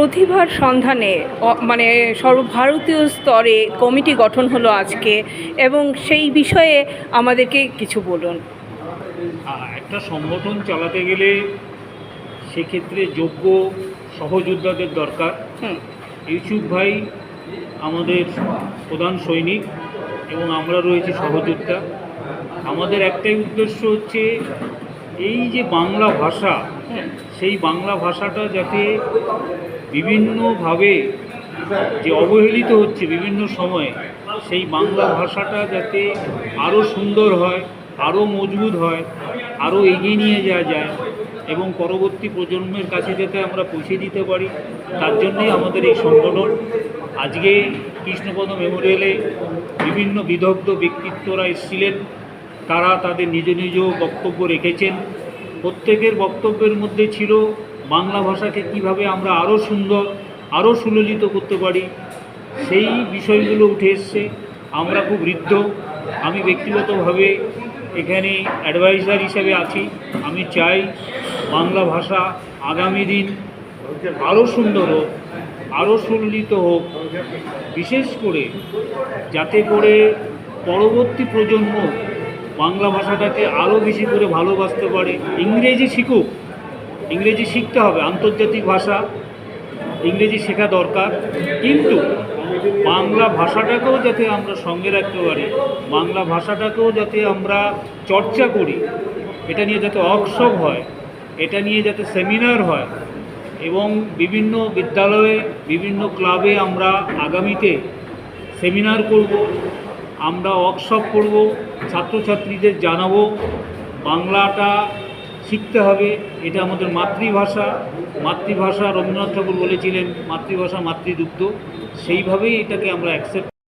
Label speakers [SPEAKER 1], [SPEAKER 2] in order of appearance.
[SPEAKER 1] প্রতিভার সন্ধানে মানে সর্বভারতীয় স্তরে কমিটি গঠন হলো আজকে, এবং সেই বিষয়ে আমাদেরকে কিছু বলুন।
[SPEAKER 2] একটা সংগঠন চালাতে গেলে সেক্ষেত্রে যোগ্য সহযোদ্ধাদের দরকার।
[SPEAKER 1] হুম।
[SPEAKER 2] ইউসুফ ভাই আমাদের প্রধান সৈনিক এবং আমরা রয়েছি সহযোদ্ধা। আমাদের একটাই উদ্দেশ্য হচ্ছে এই যে বাংলা ভাষা, সেই বাংলা ভাষাটা যাতে বিভিন্নভাবে যে অবহেলিত হচ্ছে বিভিন্ন সময়ে, সেই বাংলা ভাষাটা যাতে আরও সুন্দর হয়, আরও মজবুত হয়, আরও এগিয়ে নিয়ে যাওয়া যায় এবং পরবর্তী প্রজন্মের কাছে যাতে আমরা পৌঁছে দিতে পারি, তার জন্যই আমাদের এই সংগঠন। আজকে কৃষ্ণপদ মেমোরিয়ালে বিভিন্ন বিদগ্ধ ব্যক্তিত্বরা এসেছিলেন, তারা তাদের নিজ নিজ বক্তব্য রেখেছেন। প্রত্যেকের বক্তব্যের মধ্যে ছিল বাংলা ভাষাকে কিভাবে আমরা আরও সুন্দর, আরও সুললিত করতে পারি, সেই বিষয়গুলো উঠে এসছে। আমরা খুব ঋদ্ধ। আমি ব্যক্তিগতভাবে এখানে অ্যাডভাইজার হিসেবে আছি। আমি চাই বাংলা ভাষা আগামী দিন আরও সুন্দর হোক, আরও সুললিত হোক, বিশেষ করে যাতে করে পরবর্তী প্রজন্ম বাংলা ভাষাটাকে আরও বেশি করে ভালোবাসতে পারে। ইংরেজি শিখুক, ইংরেজি শিখতে হবে, আন্তর্জাতিক ভাষা, ইংরেজি শেখা দরকার, কিন্তু বাংলা ভাষাটাকেও যাতে আমরা সঙ্গে রাখতে পারি, বাংলা ভাষাটাকেও যাতে আমরা চর্চা করি, এটা নিয়ে যাতে ওয়ার্কশপ হয়, এটা নিয়ে যাতে সেমিনার হয় এবং বিভিন্ন বিদ্যালয়ে, বিভিন্ন ক্লাবে আমরা আগামীতে সেমিনার করব, আমরা ওয়ার্কশপ করব, ছাত্রছাত্রীদের জানাবো বাংলাটা শিখতে হবে, এটা আমাদের মাতৃভাষা। মাতৃভাষা রবীন্দ্রনাথ ঠাকুর বলেছিলেন মাতৃভাষা মাতৃদুগ্ধ, সেইভাবেই এটাকে আমরা অ্যাকসেপ্ট